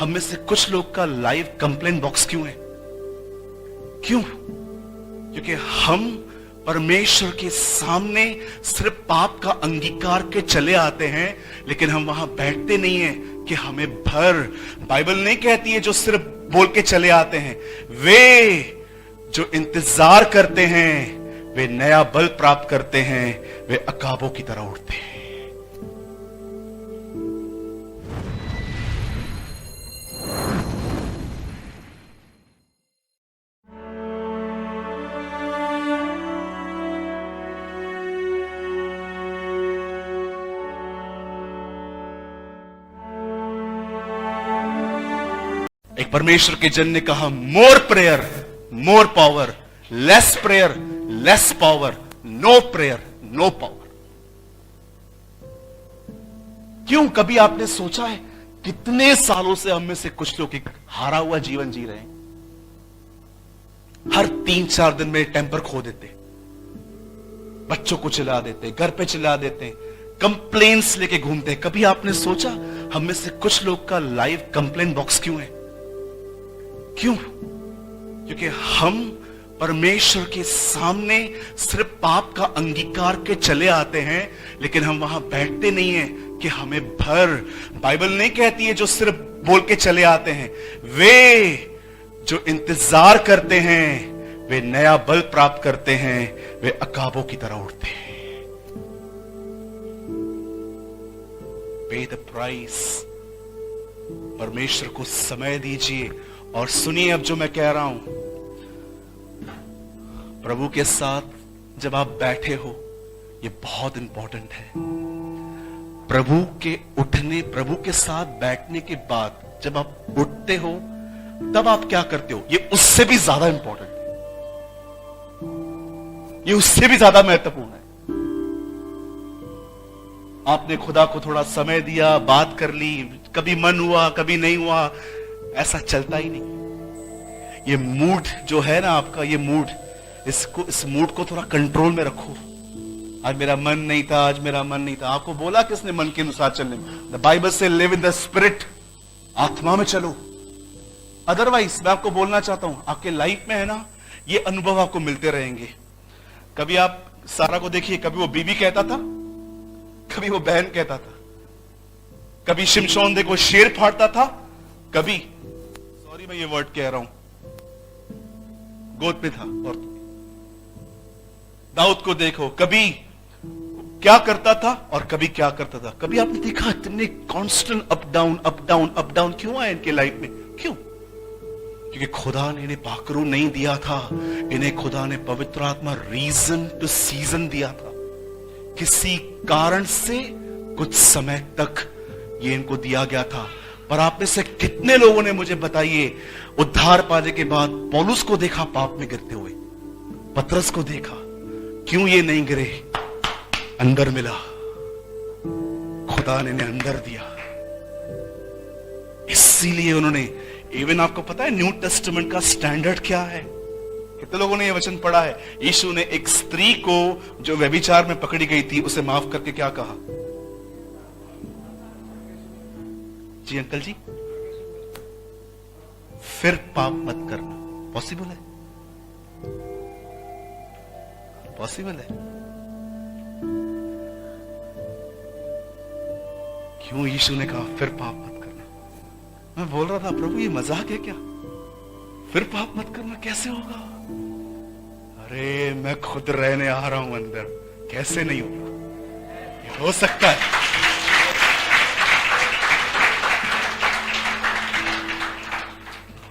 हम में से कुछ लोग का लाइव कंप्लेन बॉक्स क्यों है? क्यों? क्योंकि हम परमेश्वर के सामने सिर्फ पाप का अंगीकार के चले आते हैं, लेकिन हम वहां बैठते नहीं हैं कि हमें भर। बाइबल नहीं कहती है जो सिर्फ बोल के चले आते हैं, वे जो इंतजार करते हैं वे नया बल प्राप्त करते हैं, वे अकाबों की तरह उड़ते हैं। एक परमेश्वर के जन ने कहा, more prayer more power, less prayer less power, no prayer no power. क्यों? कभी आपने सोचा है कितने सालों से हम में से कुछ लोग एक हारा हुआ जीवन जी रहे हैं? हर 3-4 दिन में टेम्पर खो देते, बच्चों को चिल्ला देते, घर पे चिल्ला देते, कंप्लेंट्स लेके घूमते। कभी आपने सोचा हम में से कुछ लोग का लाइव कंप्लेन बॉक्स क्यों है? क्यों? क्योंकि हम परमेश्वर के सामने सिर्फ पाप का अंगीकार के चले आते हैं, लेकिन हम वहां बैठते नहीं हैं कि हमें भर। बाइबल नहीं कहती है जो सिर्फ बोल के चले आते हैं, वे जो इंतजार करते हैं वे नया बल प्राप्त करते हैं, वे अकाबों की तरह उड़ते हैं। पे द प्राइस। परमेश्वर को समय दीजिए और सुनिए अब जो मैं कह रहा हूं। प्रभु के साथ जब आप बैठे हो, ये बहुत इंपॉर्टेंट है। प्रभु के उठने, प्रभु के साथ बैठने के बाद जब आप उठते हो, तब आप क्या करते हो, ये उससे भी ज्यादा इंपॉर्टेंट है, ये उससे भी ज्यादा महत्वपूर्ण है। आपने खुदा को थोड़ा समय दिया, बात कर ली, कभी मन हुआ कभी नहीं हुआ, ऐसा चलता ही नहीं। ये मूड जो है ना आपका, ये मूड, इस मूड को थोड़ा कंट्रोल में रखो। आज मेरा मन नहीं था, आज मेरा मन नहीं था। आपको बोला किसने मन के अनुसार चलने? द बाइबल से लिव इन द स्पिरिट, आत्मा में चलो। अदरवाइज मैं आपको बोलना चाहता हूं, आपके लाइफ में है ना, ये अनुभव आपको मिलते रहेंगे। कभी आप सारा को देखिए, कभी वो बीबी कहता था, कभी वो बहन कहता था, कभी शिमशोन देखो शेर फाड़ता था, कभी, सॉरी मैं ये वर्ड कह रहा हूं, गोद पे था। और दाऊद को देखो, कभी क्या करता था और कभी क्या करता था। कभी आपने देखा इतने constant up down up down up down क्यों आए इनके लाइफ में? क्यों? क्योंकि खुदा ने इन्हें पाखरू नहीं दिया था, इन्हें खुदा ने पवित्र आत्मा रीजन टू सीजन दिया था। किसी कारण से कुछ समय तक ये इनको दिया गया था। पर आप में से कितने लोगों ने मुझे बताइए, उद्धार पाने के बाद पौलुस को देखा पाप में गिरते हुए, पतरस को देखा, क्यों ये नहीं गिरे? अंदर मिला, खुदा ने इन्हें अंदर दिया, इसीलिए उन्होंने, इवन आपको पता है न्यू टेस्टामेंट का स्टैंडर्ड क्या है? कितने लोगों ने यह वचन पढ़ा है? यीशु ने एक स्त्री को जो व्यभिचार में पकड़ी गई थी, उसे माफ करके क्या कहा? जी अंकल जी, फिर पाप मत करना। पॉसिबल है? पॉसिबल है? क्यों यीशु ने कहा फिर पाप मत करना? मैं बोल रहा था, प्रभु ये मजाक है क्या? फिर पाप मत करना कैसे होगा? अरे मैं खुद रहने आ रहा हूं अंदर, कैसे नहीं होगा? ये हो सकता है।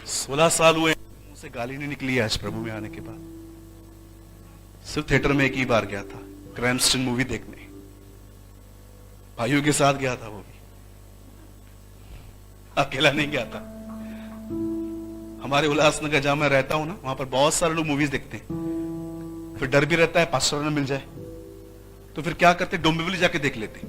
16 साल हुए, मुंह से गाली नहीं निकली आज प्रभु में आने के बाद। सिर्फ थिएटर में एक ही बार गया था, क्रैम्स्टन मूवी देखने, भाइयों के साथ गया था, वो भी अकेला नहीं गया था। हमारे उल्लासनगर जहां मैं रहता हूं ना, वहां पर बहुत सारे लोग मूवीज देखते हैं। फिर डर भी रहता है पास्टर ना मिल जाए, तो फिर क्या करते, डोंबिवली जाके देख लेते।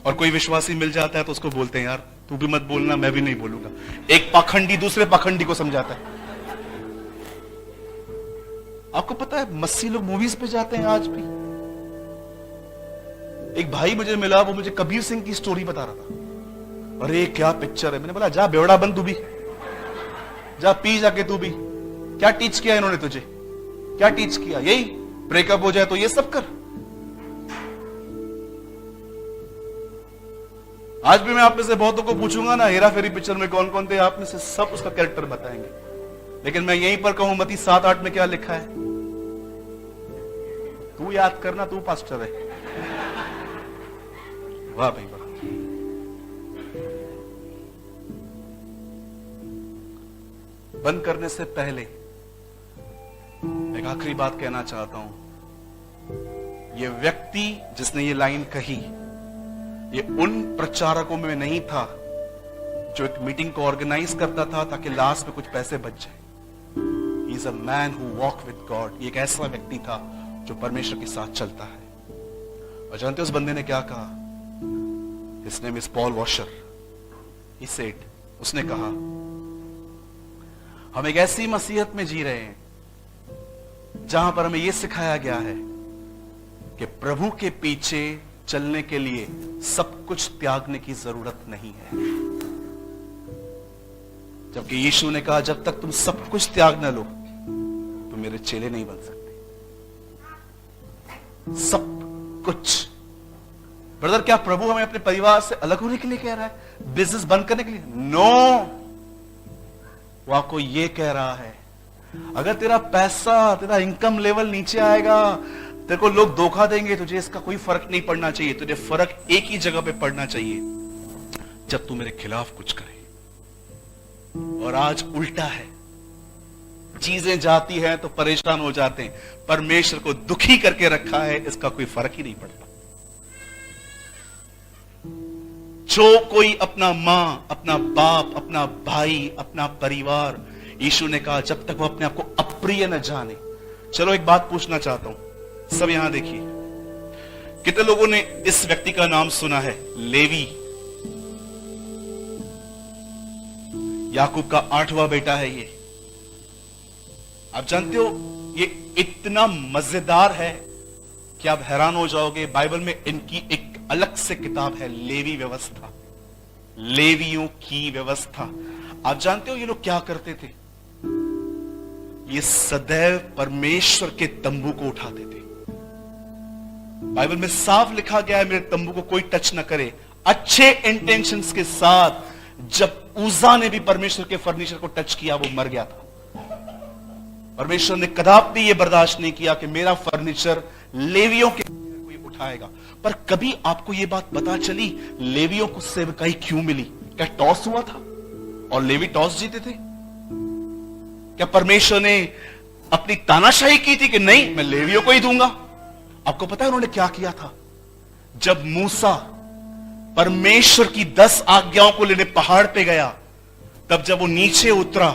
और कोई विश्वासी मिल जाता है तो उसको बोलते हैं, यार तू भी मत बोलना, मैं भी नहीं बोलूंगा। एक पाखंडी दूसरे पाखंडी को समझाता है। आपको पता है मस्सी लोग मूवीज पे जाते हैं आज भी। एक भाई मुझे मिला, वो मुझे कबीर सिंह की स्टोरी बता रहा था। अरे क्या पिक्चर है। मैंने बोला जा बेवड़ा बन तू भी, जा पी जाके तू भी। क्या टीच किया इन्होंने तुझे, क्या टीच किया? यही ब्रेकअप हो जाए तो ये सब कर। आज भी मैं आप में से बहुतों को पूछूंगा ना, हेरा फेरी पिक्चर में कौन कौन थे, आप में से सब उसका कैरेक्टर बताएंगे। लेकिन मैं यहीं पर कहूं मत्ती 7:8 में क्या लिखा है, तू याद करना, तू पास्टर है। वाह भाई वाह। बंद करने से पहले एक आखिरी बात कहना चाहता हूं। यह व्यक्ति जिसने ये लाइन कही, ये उन प्रचारकों में नहीं था जो एक मीटिंग को ऑर्गेनाइज करता था ताकि लास्ट में कुछ पैसे बच जाए। He is a man who walk with God. एक ऐसा व्यक्ति था जो परमेश्वर के साथ चलता है। और जानते हो उस बंदे ने क्या कहा? His name is Paul Washer. He said, उसने कहा, हम एक ऐसी मसीहत में जी रहे हैं जहां पर हमें यह सिखाया गया है कि प्रभु के पीछे चलने के लिए सब कुछ त्यागने की जरूरत नहीं है। जबकि यीशु ने कहा, जब तक तुम सब कुछ त्याग न लो तो मेरे चेले नहीं बन सकते। सब कुछ। ब्रदर, क्या प्रभु हमें अपने परिवार से अलग होने के लिए कह रहा है, बिजनेस बंद करने के लिए? नो, वो आपको ये कह रहा है, अगर तेरा पैसा, तेरा इनकम लेवल नीचे आएगा, तेरे को लोग धोखा देंगे, तुझे इसका कोई फर्क नहीं पड़ना चाहिए। तुझे फर्क एक ही जगह पे पड़ना चाहिए, जब तू मेरे खिलाफ कुछ करे। और आज उल्टा है, चीजें जाती हैं तो परेशान हो जाते हैं, परमेश्वर को दुखी करके रखा है, इसका कोई फर्क ही नहीं पड़ता। जो कोई अपना मां, अपना बाप, अपना भाई, अपना परिवार, यीशु ने कहा जब तक वो अपने आप को अप्रिय न जाने। चलो एक बात पूछना चाहता हूं, सब यहां देखिए, कितने लोगों ने इस व्यक्ति का नाम सुना है? लेवी, याकूब का 8वां बेटा है ये। आप जानते हो ये इतना मजेदार है कि आप हैरान हो जाओगे। बाइबल में इनकी एक अलग से किताब है, लेवी व्यवस्था, लेवियों की व्यवस्था। आप जानते हो ये लोग क्या करते थे? ये सदैव परमेश्वर के तंबू को उठाते थे। बाइबल में साफ लिखा गया है, मेरे तंबू को कोई टच न करे। अच्छे इंटेंशंस के साथ जब उजा ने भी परमेश्वर के फर्नीचर को टच किया, वो मर गया था। परमेश्वर ने कदापि ये बर्दाश्त नहीं किया कि मेरा फर्नीचर लेवियों के कोई उठाएगा। पर कभी आपको यह बात पता चली लेवियों को सेवकाई क्यों मिली? क्या टॉस हुआ था और लेवी टॉस जीते थे? क्या परमेश्वर ने अपनी तानाशाही की थी कि नहीं मैं लेवियों को ही दूंगा? आपको पता है उन्होंने क्या किया था? जब मूसा परमेश्वर की 10 आज्ञाओं को लेने पहाड़ पे गया, तब जब वो नीचे उतरा,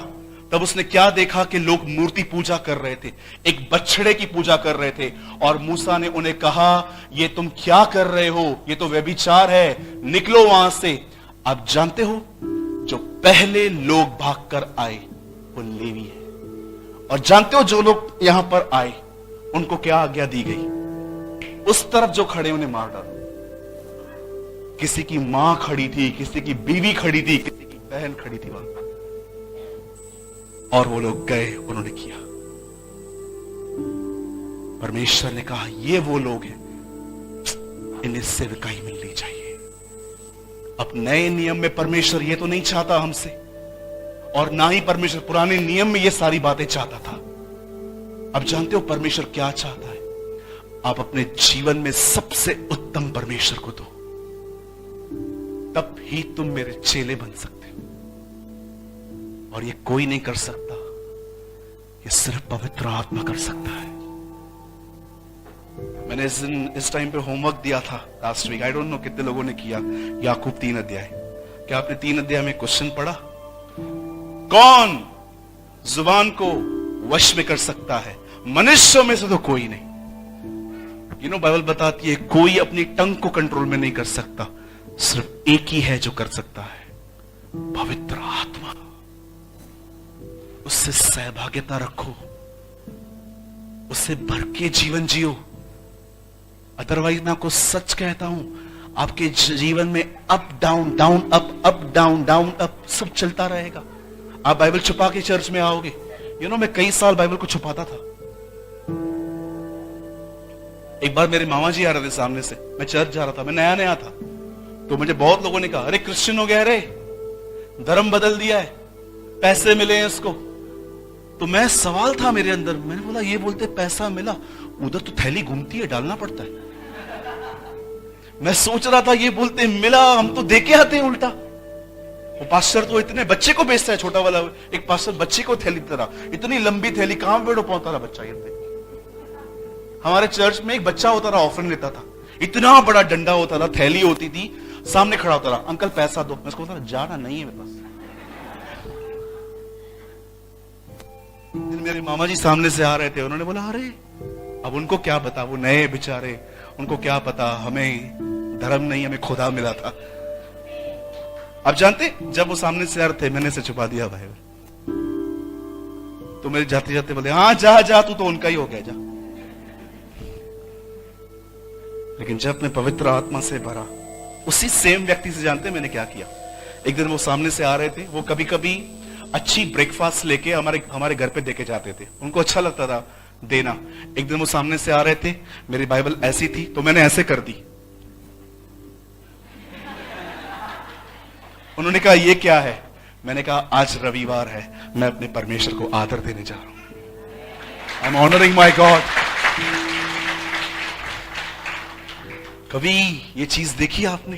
तब उसने क्या देखा कि लोग मूर्ति पूजा कर रहे थे, एक बछड़े की पूजा कर रहे थे। और मूसा ने उन्हें कहा, ये तुम क्या कर रहे हो? ये तो व्यभिचार है, निकलो वहां से। आप जानते हो जो पहले लोग भागकर आए वो लेवी है। और जानते हो जो लोग यहां पर आए उनको क्या आज्ञा दी गई? उस तरफ जो खड़े उन्हें मार डालो। किसी की मां खड़ी थी, किसी की बीवी खड़ी थी, किसी की बहन खड़ी थी वहां, और वो लोग गए, उन्होंने किया। परमेश्वर ने कहा ये वो लोग हैं, इन्हें सेवकाई मिलनी चाहिए। अब नए नियम में परमेश्वर ये तो नहीं चाहता हमसे, और ना ही परमेश्वर पुराने नियम में ये सारी बातें चाहता था। अब जानते हो परमेश्वर क्या चाहता है? आप अपने जीवन में सबसे उत्तम परमेश्वर को दो, तब ही तुम मेरे चेले बन सकते हो। और ये कोई नहीं कर सकता, ये सिर्फ पवित्र आत्मा कर सकता है। मैंने इस टाइम पे होमवर्क दिया था last week, I don't know कितने लोगों ने किया। याकूब 3 अध्याय, क्या आपने 3 अध्याय में क्वेश्चन पढ़ा? कौन जुबान को वश में कर सकता है? मनुष्यों में से तो कोई नहीं। बाइबल बताती है कोई अपनी टंग को कंट्रोल में नहीं कर सकता, सिर्फ एक ही है जो कर सकता है, पवित्र आत्मा। उससे सहभागिता रखो, उससे भर के जीवन जियो, अदरवाइज मैं आपको सच कहता हूं, आपके जीवन में up down, down up down, down up सब चलता रहेगा। आप बाइबल छुपा के चर्च में आओगे। मैं कई साल बाइबल को छुपाता था। एक बार मेरे मामा जी आ रहे थे सामने से, मैं चर्च जा रहा था, मैं नया नया था, तो मुझे बहुत लोगों ने कहा, अरे क्रिश्चियन हो गया रे, धर्म बदल दिया है, पैसे मिले हैं इसको। तो मैं सवाल था मेरे अंदर, मैंने बोला ये बोलते पैसा मिला, उधर तो थैली घूमती है, डालना पड़ता है। मैं सोच रहा था ये बोलते मिला, हम तो देके आते हैं उल्टा। वो पास्टर तो इतने बच्चे को बेचता है, छोटा वाला एक पास्टर बच्चे को थैली तरह, इतनी लंबी थैली कहां पेड़ों पहुंचता रहा बच्चा। ये हमारे चर्च में एक बच्चा होता रहा, ऑफरिंग लेता था, इतना बड़ा डंडा होता था, थैली होती थी, सामने खड़ा होता रहा, अंकल पैसा दो। मैं उसको बोलता जाना नहीं है मेरे पास। मेरे मामा जी सामने से आ रहे थे, उन्होंने बोला अरे, अब उनको क्या पता, वो नए बेचारे, उनको क्या पता हमें धर्म नहीं, हमें खुदा मिला था। अब जानते, जब वो सामने से आ रहे थे, मैंने से छुपा दिया भाई, तो मेरे जाते जाते बोले हाँ जा जा, तू तो उनका ही हो गया, जा। लेकिन जब मैं पवित्र आत्मा से भरा, उसी सेम व्यक्ति से जानते मैंने क्या किया। एक दिन वो सामने से आ रहे थे, वो कभी कभी अच्छी ब्रेकफास्ट लेके हमारे घर पे देके जाते थे, उनको अच्छा लगता था देना। एक दिन वो सामने से आ रहे थे, मेरी बाइबल ऐसी थी तो मैंने ऐसे कर दी। उन्होंने कहा ये क्या है? मैंने कहा आज रविवार है, मैं अपने परमेश्वर को आदर देने जा रहा हूं। I am honouring my God. कभी ये चीज देखी आपने?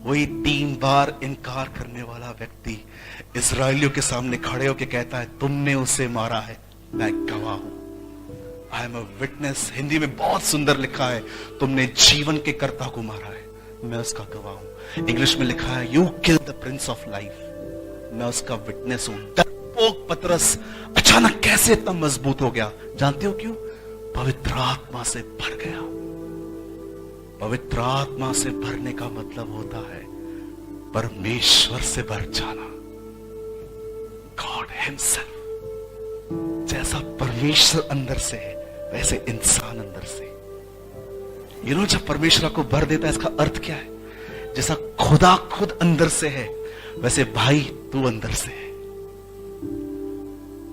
वही 3 बार इनकार करने वाला व्यक्ति इस्राएलियों के सामने खड़े होकर कहता है तुमने उसे मारा है, मैं गवाह हूं, I am a witness. Hindi में बहुत सुंदर लिखा है, तुमने जीवन के कर्ता को मारा है, मैं उसका गवाह हूं। इंग्लिश में लिखा है you kill the Prince of life, मैं उसका विटनेस हूं। डरपोक पतरस अचानक कैसे इतना मजबूत हो गया? जानते हो क्यों? पवित्र आत्मा से भर गया। पवित्र आत्मा से भरने का मतलब होता है परमेश्वर से भर जाना। God himself. जैसा परमेश्वर अंदर से है वैसे इंसान अंदर से। जब परमेश्वर को भर देता है, इसका अर्थ क्या है? जैसा खुदा खुद अंदर से है वैसे भाई तू अंदर से है।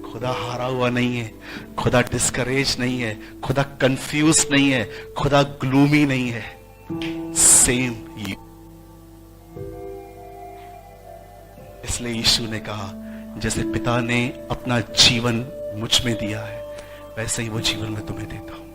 खुदा हारा हुआ नहीं है, खुदा डिस्करेज नहीं है, खुदा कंफ्यूज नहीं है, खुदा ग्लूमी नहीं है। Same you. इसलिए यीशु ने कहा जैसे पिता ने अपना जीवन मुझ में दिया है वैसे ही वो जीवन मैं तुम्हें देता हूं।